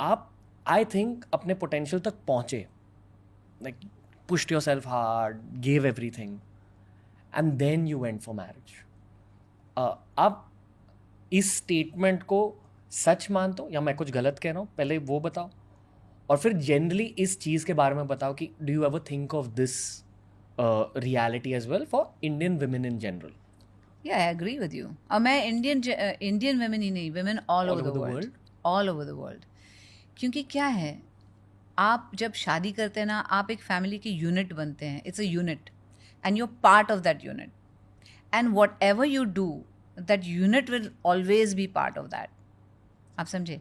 आप I think अपने potential तक पहुँचे, like pushed yourself hard, gave everything, and then you went for marriage. आप इस स्टेटमेंट को सच मानते हो या मैं कुछ गलत कह रहा हूँ, पहले वो बताओ, और फिर जनरली इस चीज़ के बारे में बताओ कि do you ever think of this reality as well for Indian women in general? या आई एग्री विद यू। और मैं इंडियन वुमेन ही नहीं, women all over the world, all over the world. क्योंकि क्या है, आप जब शादी करते हैं ना, आप एक फैमिली की यूनिट बनते हैं। It's a unit and you are part of that unit, and whatever you do that unit will always be part of that. आप समझे?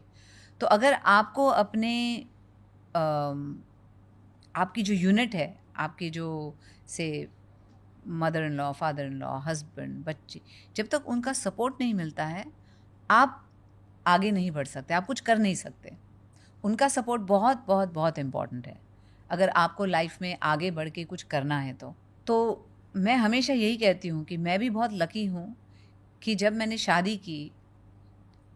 तो अगर आपको अपने आपकी जो यूनिट है, आपके जो से mother in law, father in law, husband, बच्चे, जब तक उनका सपोर्ट नहीं मिलता है, आप आगे नहीं बढ़ सकते, आप कुछ कर नहीं सकते। उनका सपोर्ट बहुत बहुत बहुत इम्पॉर्टेंट है अगर आपको लाइफ में आगे बढ़ के कुछ करना है तो मैं हमेशा यही कहती हूँ कि मैं भी बहुत लकी हूँ कि जब मैंने शादी की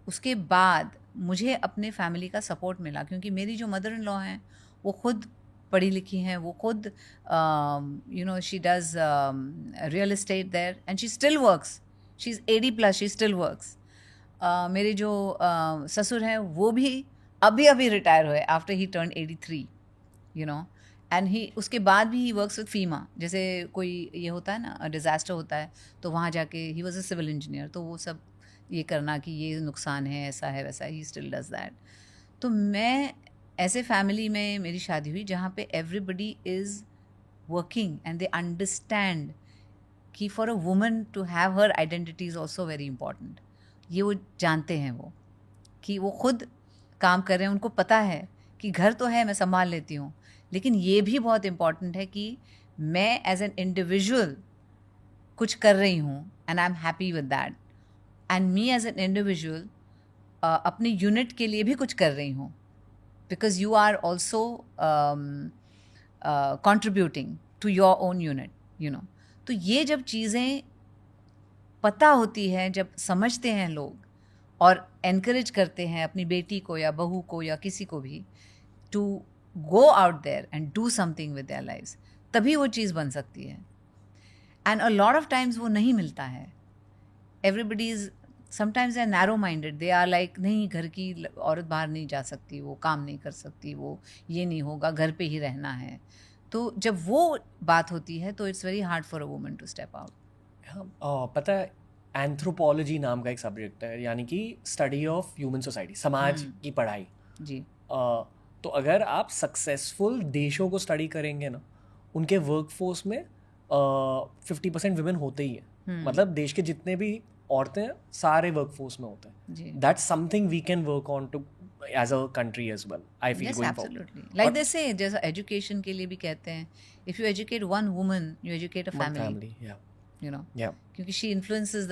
उसके बाद मुझे अपने फैमिली का सपोर्ट मिला, क्योंकि मेरी जो मदर इन लॉ हैं वो खुद पढ़ी लिखी हैं, वो खुद you know she does real estate there and she still works, she is 80+, she still works. मेरे जो ससुर हैं वो भी अभी अभी रिटायर हुए after he turn 83, you know, and he उसके बाद भी ही वर्क्स विद फीमा। जैसे कोई ये होता है ना, डिज़ास्टर होता है, तो वहाँ जाके ही वॉज अ सिविल इंजीनियर, तो वो सब ये करना कि ये नुकसान है, ऐसा है, वैसा है, ही स्टिल डज दैट। तो मैं ऐसे फैमिली में मेरी शादी हुई जहाँ पे everybody is working and they understand कि for a woman to have her identity is also very important. ये वो जानते हैं वो कि वो खुद काम कर रहे हैं, उनको पता है कि घर तो है, मैं संभाल लेती हूँ, लेकिन ये भी बहुत इम्पॉर्टेंट है कि मैं एज एन इंडिविजुअल कुछ कर रही हूँ and I am happy with that, and me as an individual अपनी यूनिट के लिए भी कुछ कर रही हूँ, because you are also contributing to your own unit, you know. तो ये जब चीज़ें पता होती हैं, जब समझते हैं लोग और एनकरेज करते हैं अपनी बेटी को या बहू को या किसी को भी to go out there and do something with their lives, तभी वो चीज़ बन सकती है। And a lot of times वो नहीं मिलता है। Everybody is sometimes they are narrow minded, they are like नहीं, घर की औरत बाहर नहीं जा सकती, वो काम नहीं कर सकती, वो ये नहीं होगा, घर पे ही रहना है। तो जब वो बात होती है तो it's very hard for a woman to step out. पता है, एंथ्रोपोलॉजी नाम का एक सब्जेक्ट है, यानी कि स्टडी ऑफ ह्यूमन सोसाइटी, समाज की पढ़ाई। जी। तो अगर आप सक्सेसफुल देशों को स्टडी करेंगे ना, उनके वर्कफोर्स में 50% वुमेन होते ही है। मतलब देश के जितने भी औरतें हैं सारे वर्कफोर्स में होते हैं। That's something we can work on too as a country as well, I feel, going forward. Like they say, जैसा एजुकेशन के लिए भी कहते हैं, if you educate one woman you educate a family, family, या यू नो, या क्योंकि she influences the